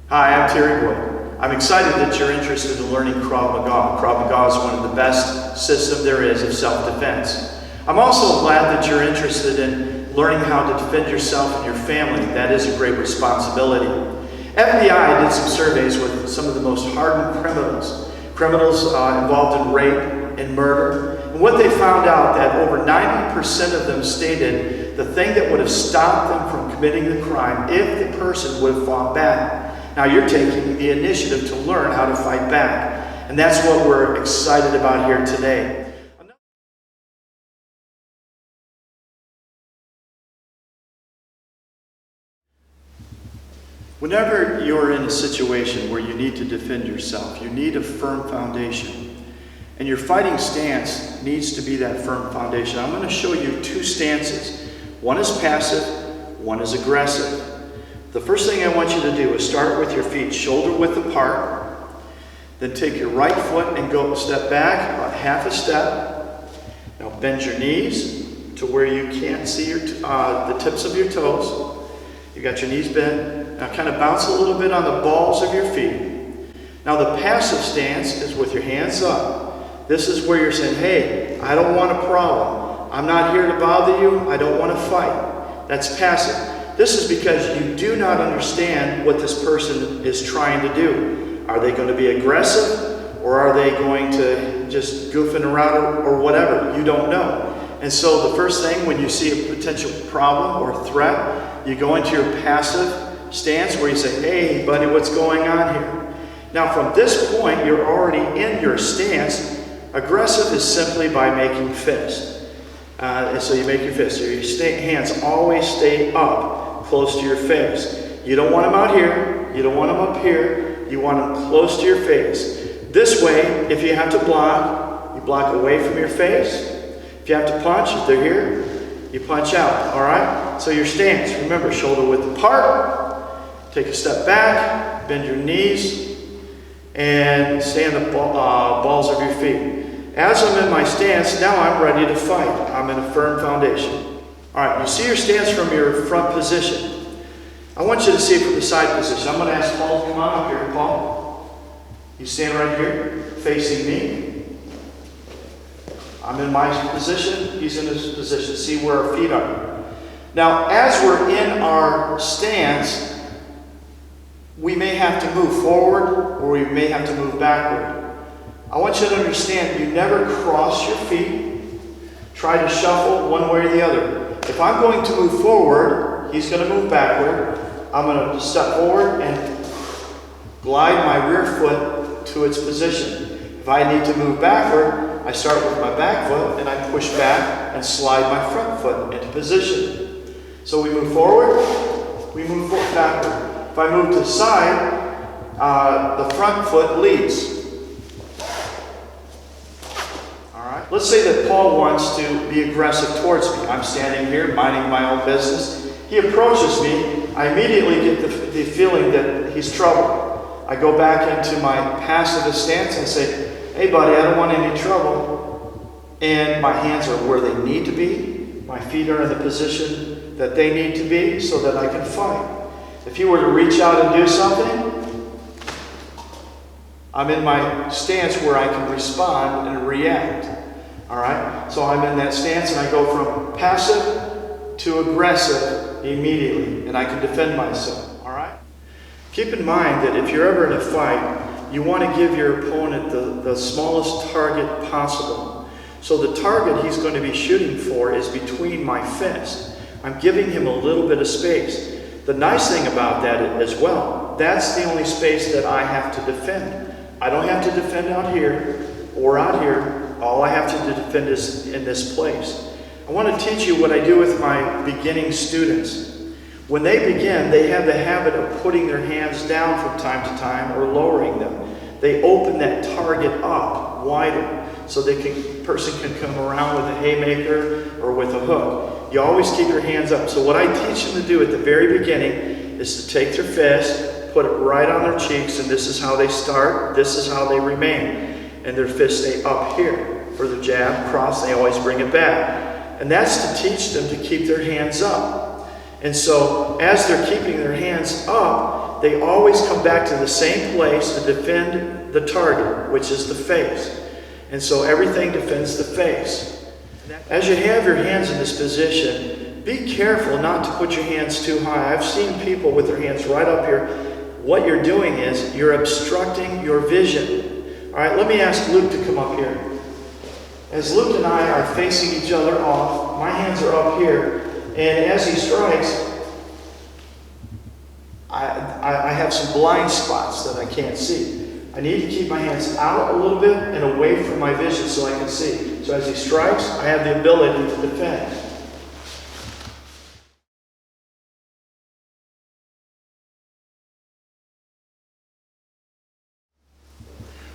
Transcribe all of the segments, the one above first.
Hi, I'm Terry Wood. I'm excited that you're interested in learning Krav Maga. Krav Maga is one of the best systems there is of self-defense. I'm also glad that you're interested in learning how to defend yourself and your family. That is a great responsibility. FBI did some surveys with some of the most hardened criminals involved in rape and murder. And what they found out that over 90% of them stated the thing that would have stopped them from committing the crime if the person would have fought back. Now you're taking the initiative to learn how to fight back. And that's what we're excited about here today. Whenever you're in a situation where you need to defend yourself, you need a firm foundation. And your fighting stance needs to be that firm foundation. I'm going to show you two stances. One is passive, one is aggressive. The first thing I want you to do is start with your feet shoulder width apart. Then take your right foot and go a step back, about half a step. Now bend your knees to where you can't see the tips of your toes. You got your knees bent. Now kind of bounce a little bit on the balls of your feet. Now the passive stance is with your hands up. This is where you're saying, hey, I don't want a problem. I'm not here to bother you. I don't want to fight. That's passive. This is because you do not understand what this person is trying to do. Are they going to be aggressive, or are they going to just goofing around or whatever? You don't know. And so the first thing when you see a potential problem or threat, you go into your passive stance where you say, hey buddy, what's going on here? Now from this point, you're already in your stance. Aggressive is simply by making fists. And so you make your fist. So your hands always stay up, close to your face. You don't want them out here. You don't want them up here. You want them close to your face. This way, if you have to block, you block away from your face. If you have to punch, if they're here, you punch out. All right? So your stance, remember, shoulder width apart. Take a step back, bend your knees, and stay on the balls of your feet. As I'm in my stance, now I'm ready to fight. I'm in a firm foundation. All right, you see your stance from your front position. I want you to see it from the side position. I'm going to ask Paul to come on up here. Paul, you stand right here, facing me. I'm in my position. He's in his position. See where our feet are. Now, as we're in our stance, we may have to move forward or we may have to move backward. I want you to understand, you never cross your feet. Try to shuffle one way or the other. If I'm going to move forward, he's going to move backward. I'm going to step forward and glide my rear foot to its position. If I need to move backward, I start with my back foot and I push back and slide my front foot into position. So we move forward, we move backward. If I move to the side, the front foot leads. Let's say that Paul wants to be aggressive towards me. I'm standing here, minding my own business. He approaches me. I immediately get the feeling that he's trouble. I go back into my passive stance and say, hey buddy, I don't want any trouble. And my hands are where they need to be. My feet are in the position that they need to be so that I can fight. If you were to reach out and do something, I'm in my stance where I can respond and react. All right, so I'm in that stance and I go from passive to aggressive immediately, and I can defend myself. All right. Keep in mind that if you're ever in a fight, you want to give your opponent the smallest target possible. So the target he's going to be shooting for is between my fists. I'm giving him a little bit of space. The nice thing about that as well, that's the only space that I have to defend. I don't have to defend out here or out here. All I have to defend is in this place. I want to teach you what I do with my beginning students. When they begin, they have the habit of putting their hands down from time to time or lowering them. They open that target up wider so the person can come around with a haymaker or with a hook. You always keep your hands up. So what I teach them to do at the very beginning is to take their fist, put it right on their cheeks, and this is how they start, this is how they remain. And their fists stay up here. For the jab, cross, they always bring it back. And that's to teach them to keep their hands up. And so, as they're keeping their hands up, they always come back to the same place to defend the target, which is the face. And so everything defends the face. As you have your hands in this position, be careful not to put your hands too high. I've seen people with their hands right up here. What you're doing is you're obstructing your vision. All right, let me ask Luke to come up here. As Luke and I are facing each other off, my hands are up here. And as he strikes, I have some blind spots that I can't see. I need to keep my hands out a little bit and away from my vision so I can see. So as he strikes, I have the ability to defend.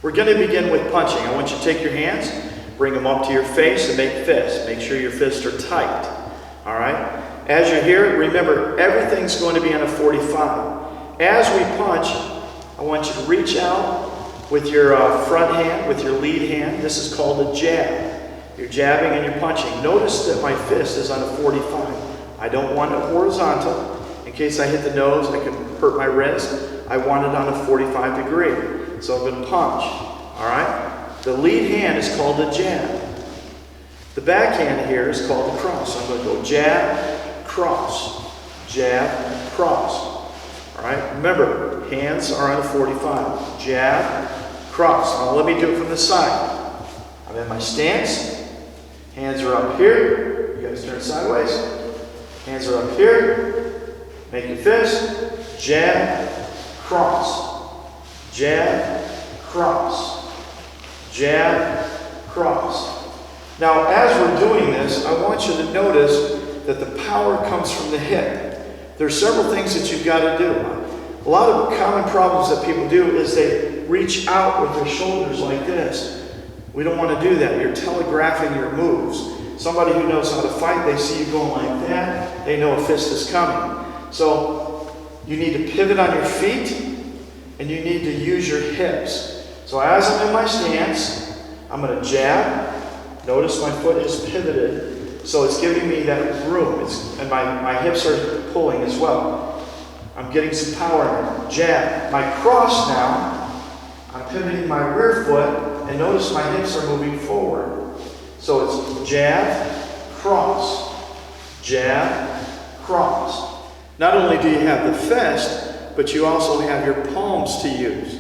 We're going to begin with punching. I want you to take your hands, bring them up to your face and make fists. Make sure your fists are tight. All right? As you're here, remember, everything's going to be on a 45. As we punch, I want you to reach out with your front hand, with your lead hand. This is called a jab. You're jabbing and you're punching. Notice that my fist is on a 45. I don't want it horizontal. In case I hit the nose, I can hurt my wrist. I want it on a 45 degree. So I'm going to punch. All right? The lead hand is called a jab. The backhand here is called a cross. So I'm going to go jab, cross, jab, cross. All right? Remember, hands are on a 45. Jab, cross. Now let me do it from the side. I'm in my stance. Hands are up here. You guys turn sideways. Hands are up here. Make your fist. Jab, cross. Jab, cross. Jab, cross. Now, as we're doing this, I want you to notice that the power comes from the hip. There's several things that you've got to do. A lot of common problems that people do is they reach out with their shoulders like this. We don't want to do that. You're telegraphing your moves. Somebody who knows how to fight, they see you going like that, they know a fist is coming. So you need to pivot on your feet, and you need to use your hips. So as I'm in my stance, I'm going to jab. Notice my foot is pivoted, so it's giving me that room, and my hips are pulling as well. I'm getting some power in it. Jab. My cross now, I'm pivoting my rear foot, and notice my hips are moving forward. So it's jab, cross, jab, cross. Not only do you have the fist, but you also have your palms to use.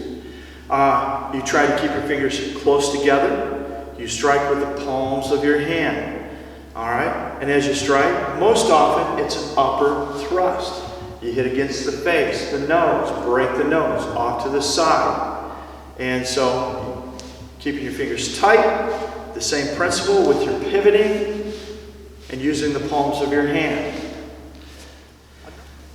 You try to keep your fingers close together. You strike with the palms of your hand. All right? And as you strike, most often it's an upper thrust. You hit against the face, the nose, break the nose, off to the side. And so, keeping your fingers tight, the same principle with your pivoting and using the palms of your hand.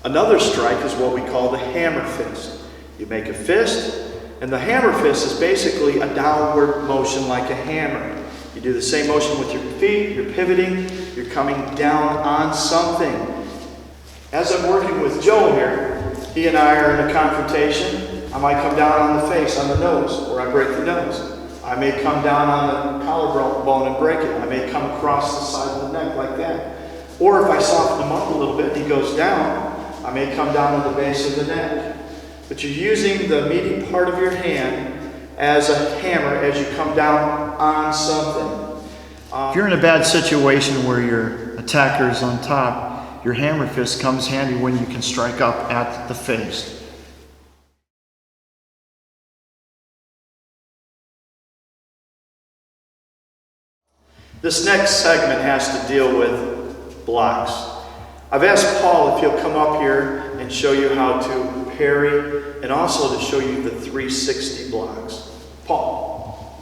Another strike is what we call the hammer fist. You make a fist, and the hammer fist is basically a downward motion like a hammer. You do the same motion with your feet, you're pivoting, you're coming down on something. As I'm working with Joe here, he and I are in a confrontation. I might come down on the face, on the nose, or I break the nose. I may come down on the collarbone and break it. I may come across the side of the neck like that. Or if I soften him up a little bit and he goes down, I may come down on the base of the neck. But you're using the meaty part of your hand as a hammer as you come down on something. If you're in a bad situation where your attacker is on top, your hammer fist comes handy when you can strike up at the face. This next segment has to deal with blocks. I've asked Paul if he'll come up here and show you how to parry and also to show you the 360 blocks. Paul.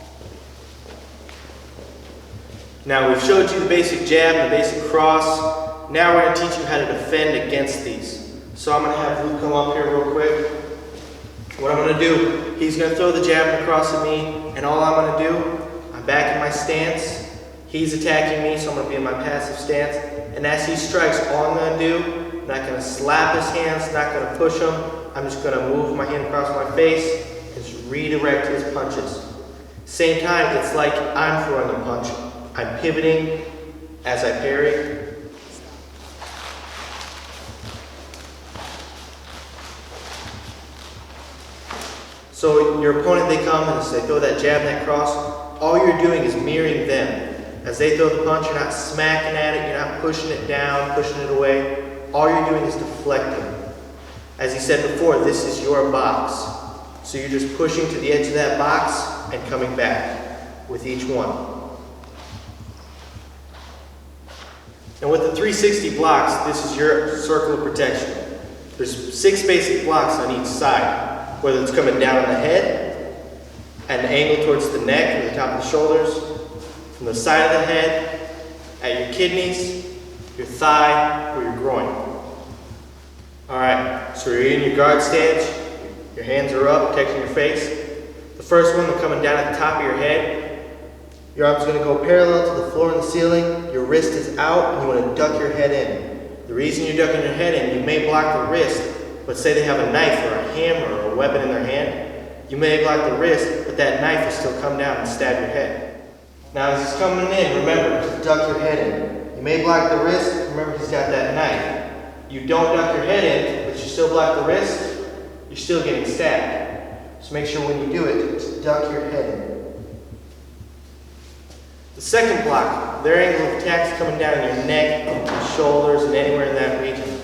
Now we've showed you the basic jab and the basic cross. Now we're going to teach you how to defend against these. So I'm going to have Luke come up here real quick. What I'm going to do, he's going to throw the jab across at me, and all I'm going to do, I'm back in my stance. He's attacking me, so I'm going to be in my passive stance. And as he strikes, all I'm going to do, I'm not going to slap his hands, not going to push him. I'm just going to move my hand across my face and just redirect his punches. Same time, it's like I'm throwing a punch. I'm pivoting as I parry. So your opponent, they come and they throw that jab and that cross. All you're doing is mirroring them. As they throw the punch, you're not smacking at it, you're not pushing it down, pushing it away. All you're doing is deflecting. As he said before, this is your box. So you're just pushing to the edge of that box and coming back with each one. And with the 360 blocks, this is your circle of protection. There's 6 basic blocks on each side, whether it's coming down on the head, at an angle towards the neck or the top of the shoulders, from the side of the head, at your kidneys, your thigh, or your groin. Alright, so you're in your guard stance, your hands are up, protecting your face. The first one, they're coming down at the top of your head. Your arm's going to go parallel to the floor and the ceiling, your wrist is out, and you want to duck your head in. The reason you're ducking your head in, you may block the wrist, but say they have a knife or a hammer or a weapon in their hand, you may block the wrist, but that knife will still come down and stab your head. Now as he's coming in, remember to duck your head in. You may block the wrist, remember he's got that knife. You don't duck your head in, but you still block the wrist, you're still getting stabbed. So make sure when you do it, to duck your head in. The second block, their angle of attack is coming down in your neck, your shoulders, and anywhere in that region.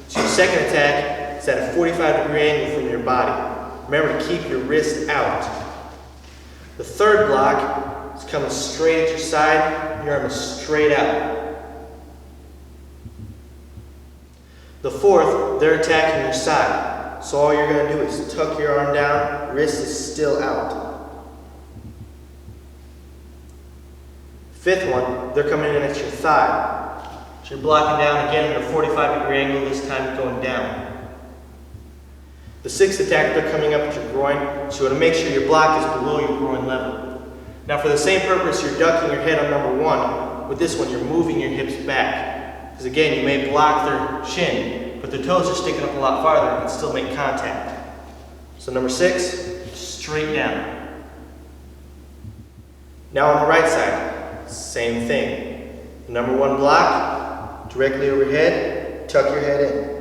So your second attack is at a 45-degree angle from your body. Remember to keep your wrist out. The third block is coming straight at your side, your arm is straight out. The fourth, they're attacking your side. So all you're going to do is tuck your arm down, wrist is still out. Fifth one, they're coming in at your thigh. So you're blocking down again at a 45-degree angle, this time going down. The sixth attack, they're coming up at your groin, so you want to make sure your block is below your groin level. Now for the same purpose, you're ducking your head on number 1. With this one, you're moving your hips back. Because again, you may block their shin, but their toes are sticking up a lot farther and still make contact. So number 6, straight down. Now on the right side, same thing. The number 1 block, directly overhead, tuck your head in.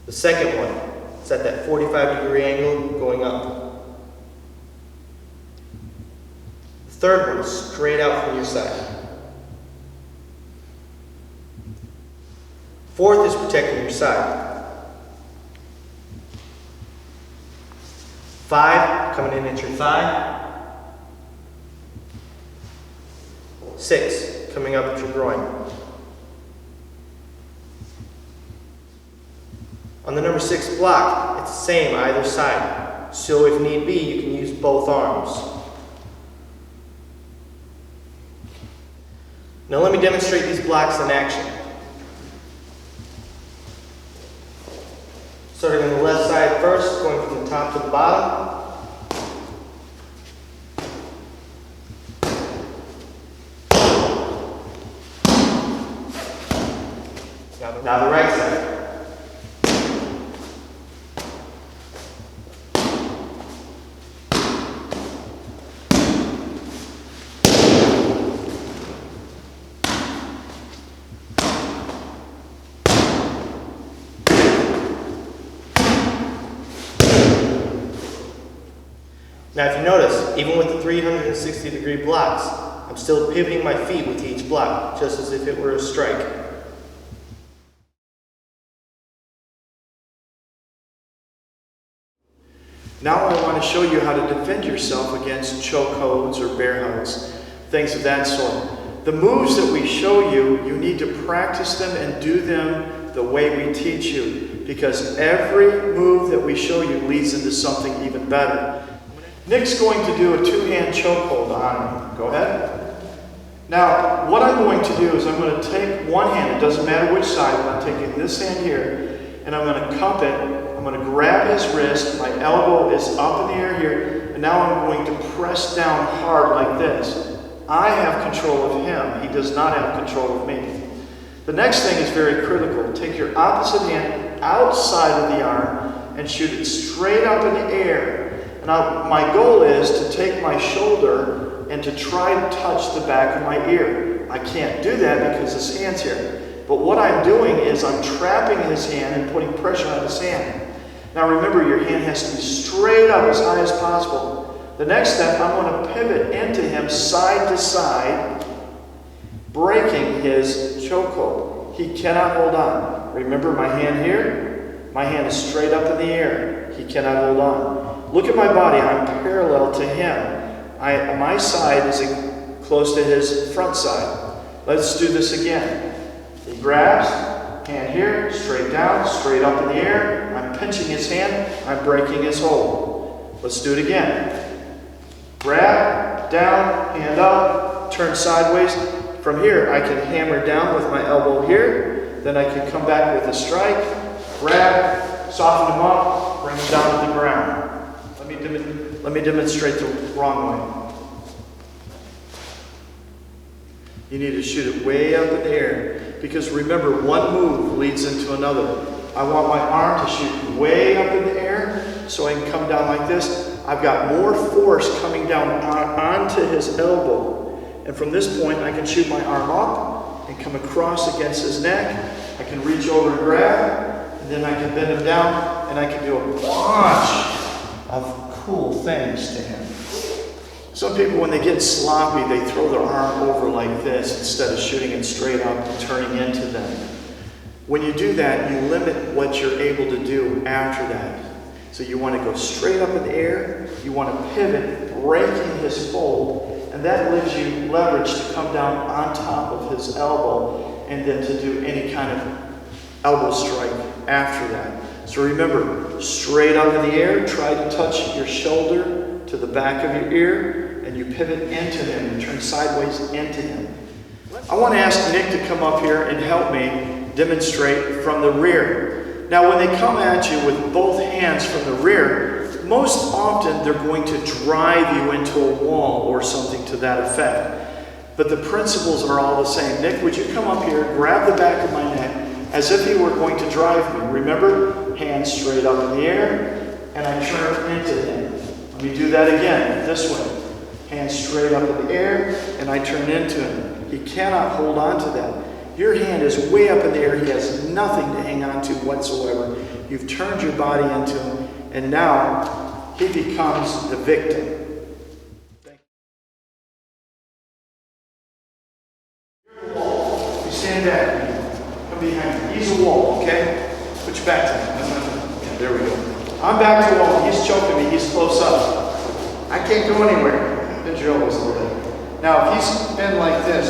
The second one, it's at that 45-degree angle going up. The third one is straight out from your side. Fourth is protecting your side. 5, coming in at your thigh. 6, coming up at your groin. On the number 6 block, it's the same either side. So if need be, you can use both arms. Now let me demonstrate these blocks in action. Starting on the left side first, going from the top to the bottom. Now the right side. Now if you notice, even with the 360-degree blocks, I'm still pivoting my feet with each block, just as if it were a strike. Now I want to show you how to defend yourself against choke holds or bear hugs, things of that sort. The moves that we show you, you need to practice them and do them the way we teach you, because every move that we show you leads into something even better. Nick's going to do a 2-hand chokehold on him. Go ahead. Now, what I'm going to do is I'm going to take one hand, it doesn't matter which side, but I'm taking this hand here, and I'm going to cup it, I'm going to grab his wrist, my elbow is up in the air here, and now I'm going to press down hard like this. I have control of him, he does not have control of me. The next thing is very critical. Take your opposite hand outside of the arm and shoot it straight up in the air. Now, my goal is to take my shoulder and to try to touch the back of my ear. I can't do that because his hand's here. But what I'm doing is I'm trapping his hand and putting pressure on his hand. Now remember, your hand has to be straight up as high as possible. The next step, I'm going to pivot into him side to side, breaking his chokehold. He cannot hold on. Remember my hand here? My hand is straight up in the air. He cannot hold on. Look at my body. I'm parallel to him. My side is close to his front side. Let's do this again. He grabs, hand here, straight down, straight up in the air. I'm pinching his hand. I'm breaking his hold. Let's do it again. Grab, down, hand up, turn sideways. From here, I can hammer down with my elbow here. Then I can come back with a strike, grab, soften him up, bring him down to the ground. Let me demonstrate the wrong way. You need to shoot it way up in the air, because remember, one move leads into another. I want my arm to shoot way up in the air so I can come down like this. I've got more force coming down onto his elbow. And from this point, I can shoot my arm up and come across against his neck. I can reach over and grab, and then I can bend him down, and I can do a bunch of cool things to him. Some people, when they get sloppy, they throw their arm over like this instead of shooting it straight up and turning into them. When you do that, you limit what you're able to do after that. So you want to go straight up in the air, you want to pivot, breaking his hold, and that gives you leverage to come down on top of his elbow and then to do any kind of elbow strike after that. So remember, straight up in the air, try to touch your shoulder to the back of your ear, and you pivot into him and turn sideways into him. I want to ask Nick to come up here and help me demonstrate from the rear. Now, when they come at you with both hands from the rear, most often they're going to drive you into a wall or something to that effect. But the principles are all the same. Nick, would you come up here, grab the back of my neck, as if he were going to drive me. Remember, hands straight up in the air, and I turn into him. Let me do that again, this way. Hands straight up in the air, and I turn into him. He cannot hold on to that. Your hand is way up in the air. He has nothing to hang on to whatsoever. You've turned your body into him, and now he becomes the victim. You're a wall. You stand back. Come behind me. He's a wall, okay? Put your back to him. Yeah, there we go. I'm back to the wall. He's choking me. He's close up. I can't go anywhere. Bend your elbows a little bit. Now, if he's been like this,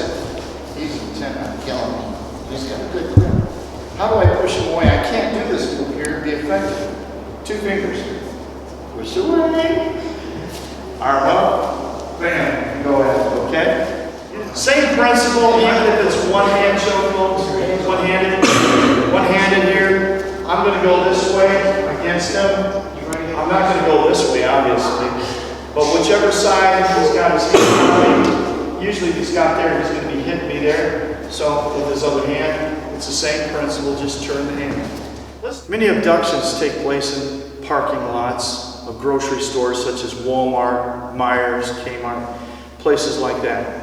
he's intent on killing me. He's got a good grip. How do I push him away? I can't do this move here and be effective. 2 fingers. Push away. Arm up. Bam. Go ahead. Okay? Same principle, even if it's one-hand chokehold, one-handed here. I'm going to go this way against him. I'm not going to go this way, obviously. But whichever side he's got his hand on me, usually if he's got there, he's going to be hitting me there. So with his other hand, it's the same principle, just turn the hand. Many abductions take place in parking lots of grocery stores such as Walmart, Myers, Kmart, places like that.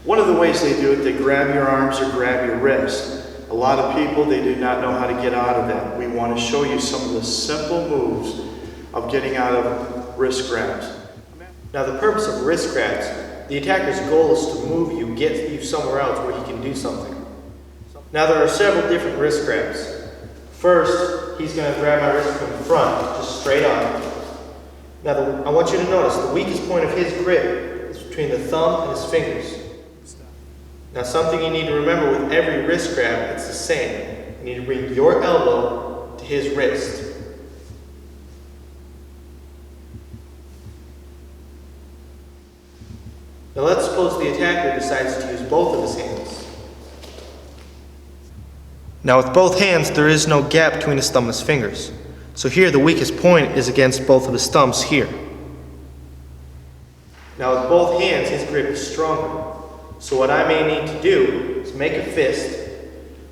One of the ways they do it, they grab your arms or grab your wrist. A lot of people, they do not know how to get out of that. We want to show you some of the simple moves of getting out of wrist grabs. Now, the purpose of wrist grabs, the attacker's goal is to move you, get you somewhere else where he can do something. Now, there are several different wrist grabs. First, he's going to grab my wrist from the front, just straight on. Now, I want you to notice the weakest point of his grip is between the thumb and his fingers. Now, something you need to remember with every wrist grab, it's the same. You need to bring your elbow to his wrist. Now let's suppose the attacker decides to use both of his hands. Now with both hands, there is no gap between his thumb and his fingers. So here the weakest point is against both of his thumbs here. Now with both hands, his grip is stronger. So what I may need to do is make a fist,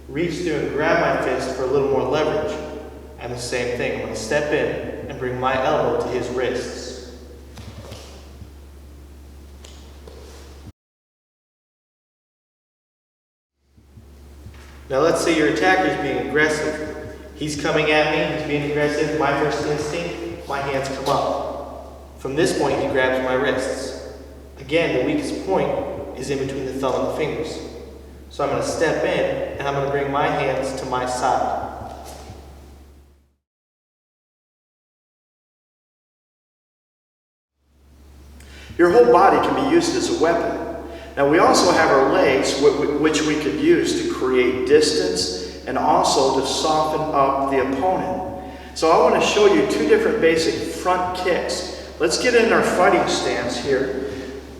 reach through and grab my fist for a little more leverage. And the same thing, I'm going to step in and bring my elbow to his wrists. Now let's say your attacker is being aggressive. He's coming at me, he's being aggressive. My first instinct, my hands come up. From this point, he grabs my wrists. Again, the weakest point is in between the thumb and the fingers. So I'm going to step in and I'm going to bring my hands to my side. Your whole body can be used as a weapon. Now we also have our legs, which we could use to create distance and also to soften up the opponent. So I want to show you two different basic front kicks. Let's get in our fighting stance here.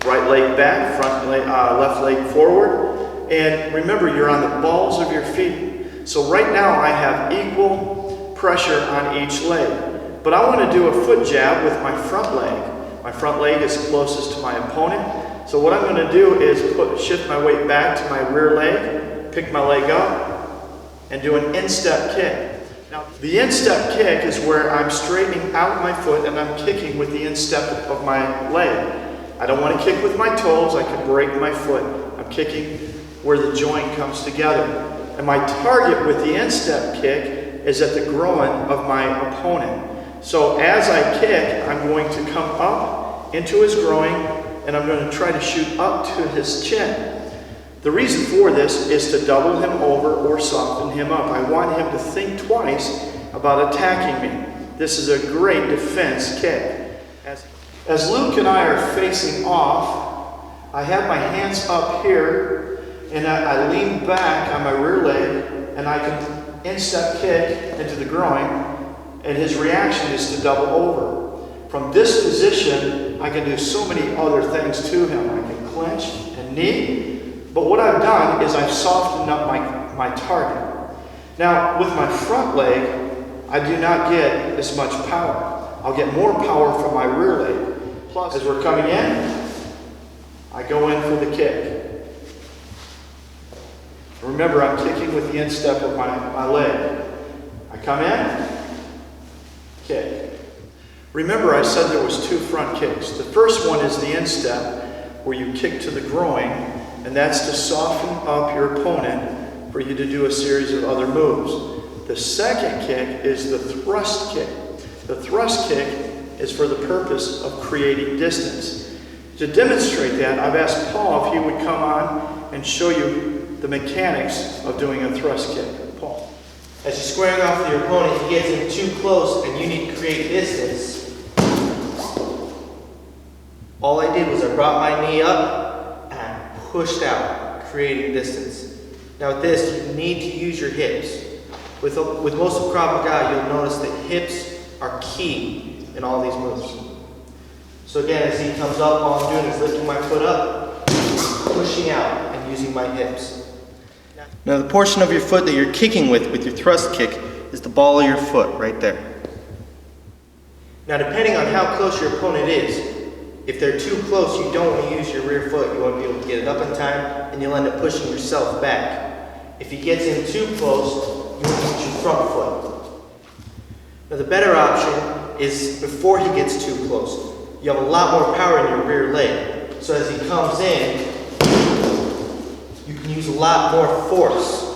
Right leg back, left leg forward. And remember, you're on the balls of your feet. So right now I have equal pressure on each leg. But I want to do a foot jab with my front leg. My front leg is closest to my opponent. So what I'm going to do is shift my weight back to my rear leg, pick my leg up, and do an instep kick. Now, the instep kick is where I'm straightening out my foot and I'm kicking with the instep of my leg. I don't want to kick with my toes. I can break my foot. I'm kicking where the joint comes together. And my target with the instep kick is at the groin of my opponent. So as I kick, I'm going to come up into his groin and I'm going to try to shoot up to his chin. The reason for this is to double him over or soften him up. I want him to think twice about attacking me. This is a great defense kick. As Luke and I are facing off, I have my hands up here and I lean back on my rear leg and I can instep kick into the groin. And his reaction is to double over. From this position, I can do so many other things to him. I can clinch and knee. But what I've done is I've softened up my target. Now, with my front leg, I do not get as much power. I'll get more power from my rear leg. Plus, as we're coming in, I go in for the kick. Remember, I'm kicking with the instep of my leg. I come in, kick. Remember, I said there was two front kicks. The first one is the instep, where you kick to the groin, and that's to soften up your opponent for you to do a series of other moves. The second kick is the thrust kick. The thrust kick is for the purpose of creating distance. To demonstrate that, I've asked Paul if he would come on and show you the mechanics of doing a thrust kick. Paul. As you're squaring off with your opponent, he gets in too close and you need to create distance. All I did was I brought my knee up and I pushed out, creating distance. Now with this, you need to use your hips. With most of Krav Maga, you'll notice that hips are key in all these moves. So again, as he comes up, all I'm doing is lifting my foot up, pushing out, and using my hips. Now the portion of your foot that you're kicking with your thrust kick is the ball of your foot right there. Now depending on how close your opponent is, if they're too close, you don't want to use your rear foot. You want to be able to get it up in time, and you'll end up pushing yourself back. If he gets in too close, you want to use your front foot. Now the better option is before he gets too close. You have a lot more power in your rear leg. So as he comes in, you can use a lot more force.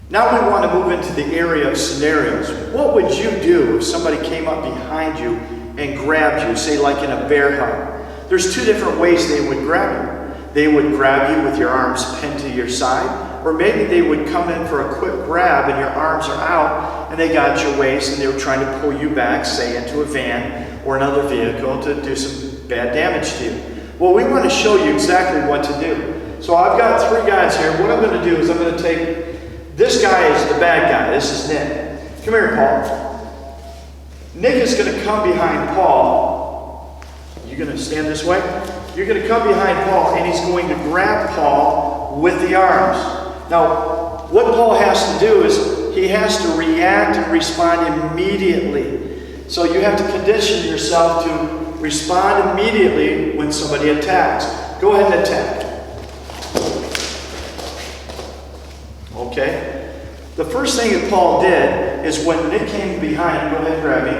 Now we want to move into the area of scenarios. What would you do if somebody came up behind you and grabbed you, say like in a bear hug? There's two different ways they would grab you. They would grab you with your arms pinned to your side, or maybe they would come in for a quick grab and your arms are out and they got your waist and they were trying to pull you back, say into a van or another vehicle to do some bad damage to you. Well, we want to show you exactly what to do. So I've got three guys here. What I'm going to do is I'm going to take, this guy is the bad guy. This is Nick. Come here, Paul. Nick is going to come behind Paul. You going to stand this way? you're going to come behind Paul, and he's going to grab Paul with the arms. Now, what Paul has to do is he has to react and respond immediately. So you have to condition yourself to respond immediately when somebody attacks. Go ahead and attack. Okay? The first thing that Paul did is when Nick came behind him, go ahead and grab me,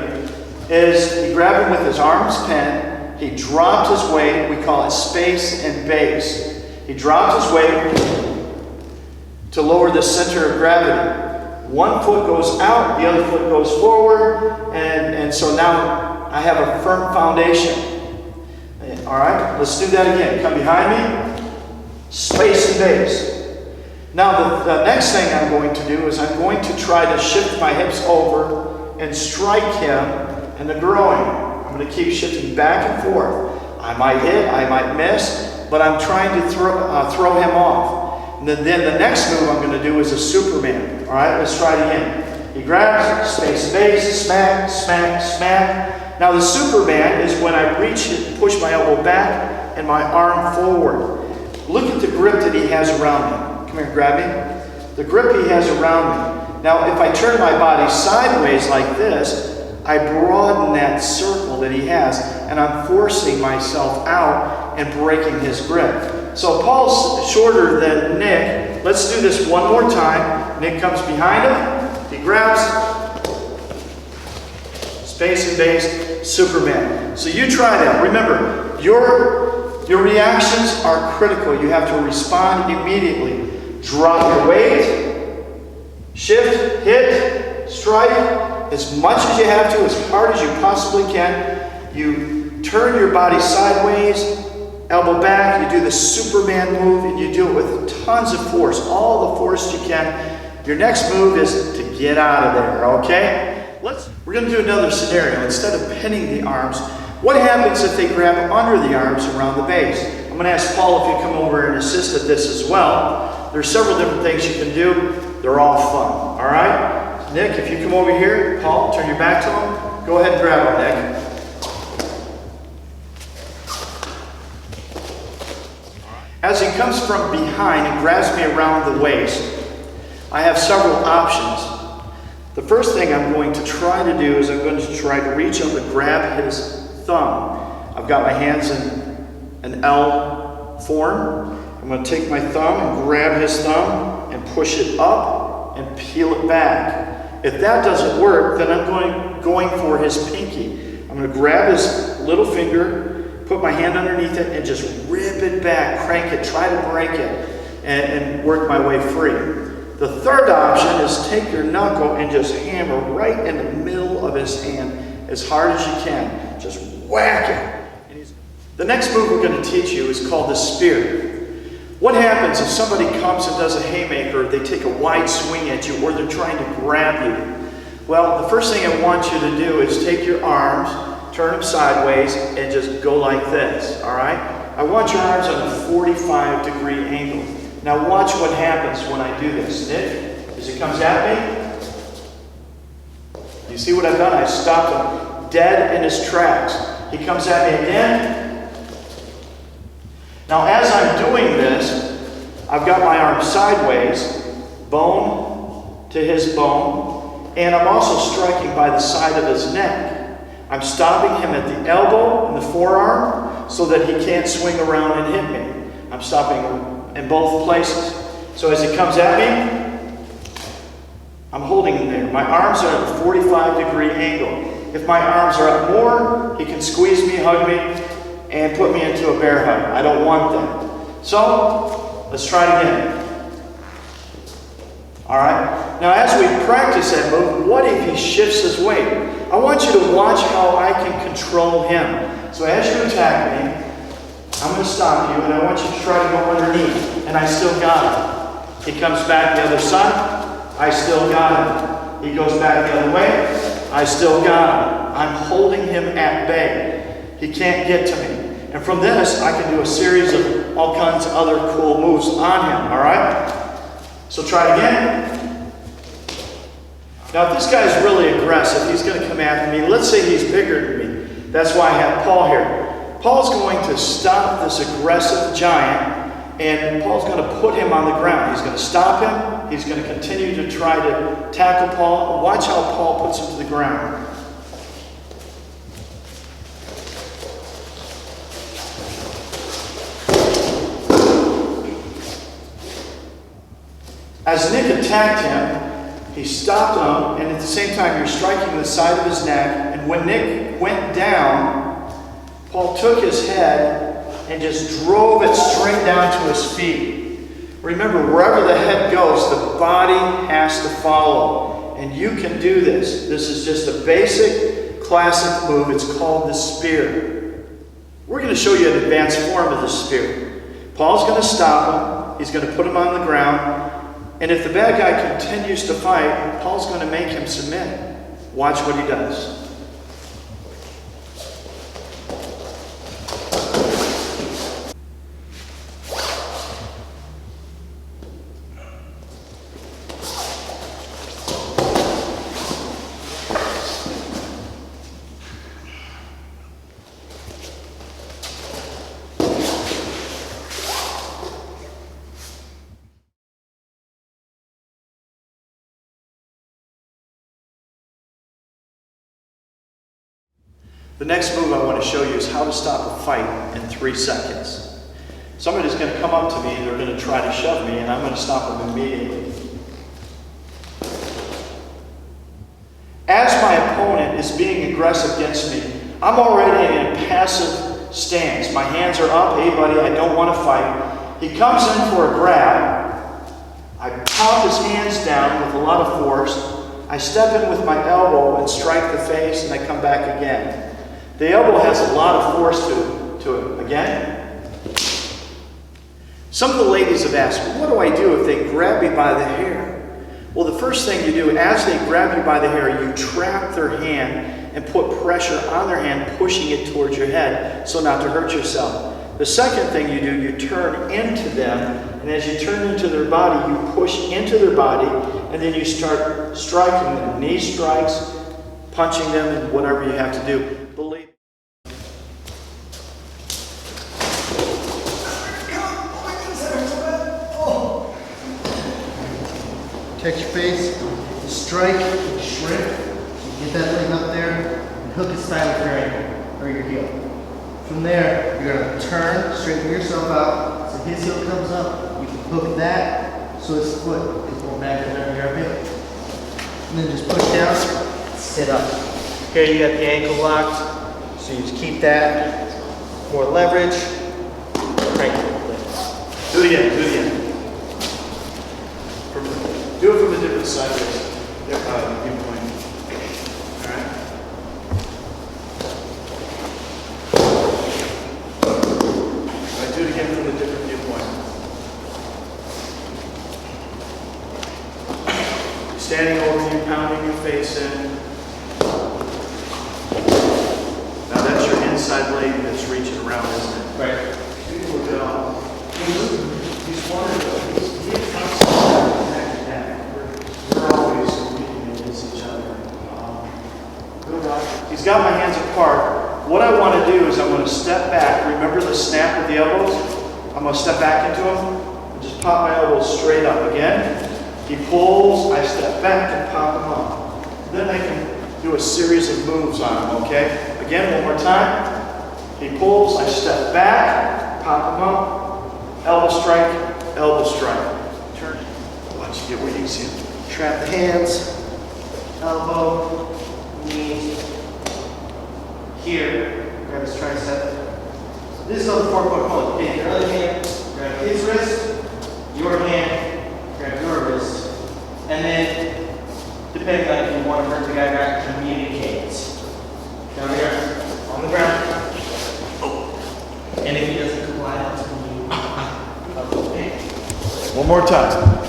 is he grabbed him with his arms pinned, he dropped his weight, we call it space and base. He dropped his weight to lower the center of gravity. One foot goes out, the other foot goes forward, and so now I have a firm foundation. All right, let's do that again. Come behind me, space and base. Now the next thing I'm going to do is I'm going to try to shift my hips over and strike him in the groin. I'm going to keep shifting back and forth. I might hit, I might miss, but I'm trying to throw him off. And then the next move I'm going to do is a Superman. All right, let's try it again. He grabs, space, base, smack, smack, smack. Now the Superman is when I reach and push my elbow back and my arm forward. Look at the grip that he has around me. Come here, grab me. The grip he has around me. Now if I turn my body sideways like this, I broaden that circle that he has, and I'm forcing myself out and breaking his grip. So Paul's shorter than Nick. Let's do this one more time. Nick comes behind him. He grabs, space and base, Superman. So you try that. Remember, your reactions are critical. You have to respond immediately. Drop your weight, shift, hit, strike, as much as you have to, as hard as you possibly can. You turn your body sideways, elbow back, you do the Superman move, and you do it with tons of force, all the force you can. Your next move is to get out of there, okay? We're going to do another scenario. Instead of pinning the arms, what happens if they grab under the arms around the base? I'm going to ask Paul if you come over and assist at this as well. There's several different things you can do. They're all fun, all right? Nick, if you come over here, Paul, turn your back to him. Go ahead and grab him, Nick. As he comes from behind and grabs me around the waist, I have several options. The first thing I'm going to try to do is I'm going to try to reach up and grab his thumb. I've got my hands in an L form. I'm going to take my thumb and grab his thumb and push it up and peel it back. If that doesn't work, then I'm going for his pinky. I'm going to grab his little finger, put my hand underneath it, and just rip it back, crank it, try to break it, and work my way free. The third option is take your knuckle and just hammer right in the middle of his hand as hard as you can. Just whack it. The next move we're going to teach you is called the spear. What happens if somebody comes and does a haymaker, they take a wide swing at you, or they're trying to grab you? Well, the first thing I want you to do is take your arms, turn them sideways, and just go like this, all right? I want your arms on a 45-degree angle. Now watch what happens when I do this. Nick, as he comes at me, you see what I've done? I stopped him dead in his tracks. He comes at me again. Now as I'm doing this, I've got my arm sideways, bone to his bone, and I'm also striking by the side of his neck. I'm stopping him at the elbow and the forearm so that he can't swing around and hit me. I'm stopping him in both places. So as he comes at me, I'm holding him there. My arms are at a 45-degree angle. If my arms are up more, he can squeeze me, hug me, and put me into a bear hug. I don't want that. So, let's try it again. All right? Now, as we practice that move, what if he shifts his weight? I want you to watch how I can control him. So as you attack me, I'm going to stop you, and I want you to try to go underneath, and I still got him. He comes back the other side, I still got him. He goes back the other way, I still got him. I'm holding him at bay. He can't get to me. And from this, I can do a series of all kinds of other cool moves on him, all right? So try it again. Now, if this guy's really aggressive, he's going to come after me. Let's say he's bigger than me. That's why I have Paul here. Paul's going to stop this aggressive giant, and Paul's going to put him on the ground. He's going to stop him. He's going to continue to try to tackle Paul. Watch how Paul puts him to the ground. As Nick attacked him, he stopped him, and at the same time you're striking the side of his neck. And when Nick went down, Paul took his head and just drove it straight down to his feet. Remember, wherever the head goes, the body has to follow. And you can do this. This is just a basic, classic move. It's called the spear. We're going to show you an advanced form of the spear. Paul's going to stop him. He's going to put him on the ground. And if the bad guy continues to fight, Paul's going to make him submit. Watch what he does. The next move I want to show you is how to stop a fight in 3 seconds. Somebody's going to come up to me, they're going to try to shove me, and I'm going to stop them immediately. As my opponent is being aggressive against me, I'm already in a passive stance. My hands are up. Hey buddy, I don't want to fight. He comes in for a grab. I pop his hands down with a lot of force. I step in with my elbow and strike the face, and I come back again. The elbow has a lot of force to it. Again. Some of the ladies have asked, well, what do I do if they grab me by the hair? Well, the first thing you do, as they grab you by the hair, you trap their hand and put pressure on their hand, pushing it towards your head so not to hurt yourself. The second thing you do, you turn into them, and as you turn into their body, you push into their body, and then you start striking them. Knee strikes, punching them, and whatever you have to do. Believe. Check your face, strike, shrimp. You get that thing up there, and hook his thigh with your ankle, or your heel. From there, you're going to turn, straighten yourself out, so his heel comes up, you can hook that, so his foot is going back under your hip. And then just push down, sit up. Here you got the ankle locked, so you just keep that, more leverage, crank it a little bit. Do it again, do it again. Do it from a different side of this viewpoint. All right. All right. Do it again from a different viewpoint. Standing over you, pounding your face in. Now that's your inside leg that's reaching around, isn't it? Right. People go. He's wonderful. He's got my hands apart. What I want to do is I'm going to step back. Remember the snap of the elbows? I'm going to step back into him and just pop my elbows straight up. Again, he pulls, I step back and pop him up. Then I can do a series of moves on him, okay? Again, one more time. He pulls, I step back, pop him up, elbow strike, turn. Watch you get where you can see him. Trap the hands, elbow, knee, here, grab his tricep. This is on the 4-point hold. Take your other hand, grab his wrist, your hand, grab your wrist, and then, depending on if you want to hurt the guy back, communicate. Down here, on the ground. And if he doesn't comply, I'll tell you. Okay. One more time.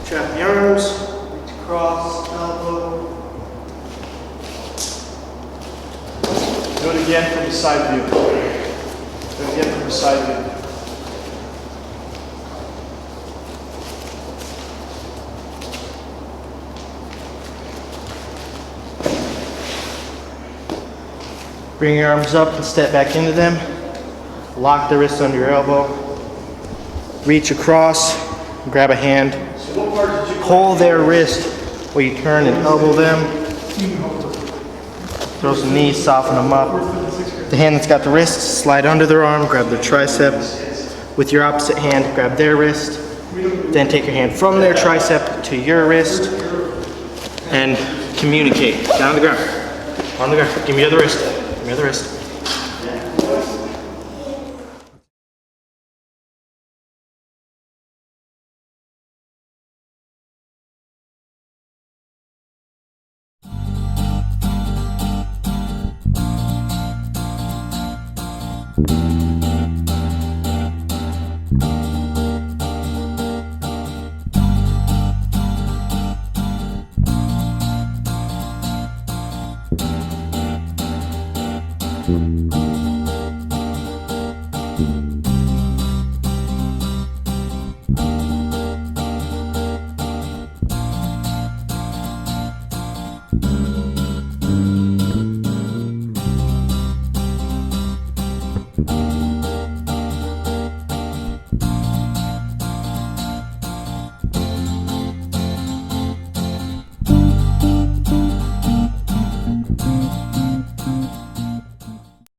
Trap the arms, reach across, elbow. Do it again from the side view. Do it again from the side view. Bring your arms up and step back into them. Lock the wrist under your elbow. Reach across, grab a hand. Pull their wrist while you turn and elbow them. Throw some knees, soften them up. The hand that's got the wrist, slide under their arm, grab their tricep. With your opposite hand, grab their wrist. Then take your hand from their tricep to your wrist and communicate. Down on the ground. On the ground. Give me the other wrist. Give me the other wrist.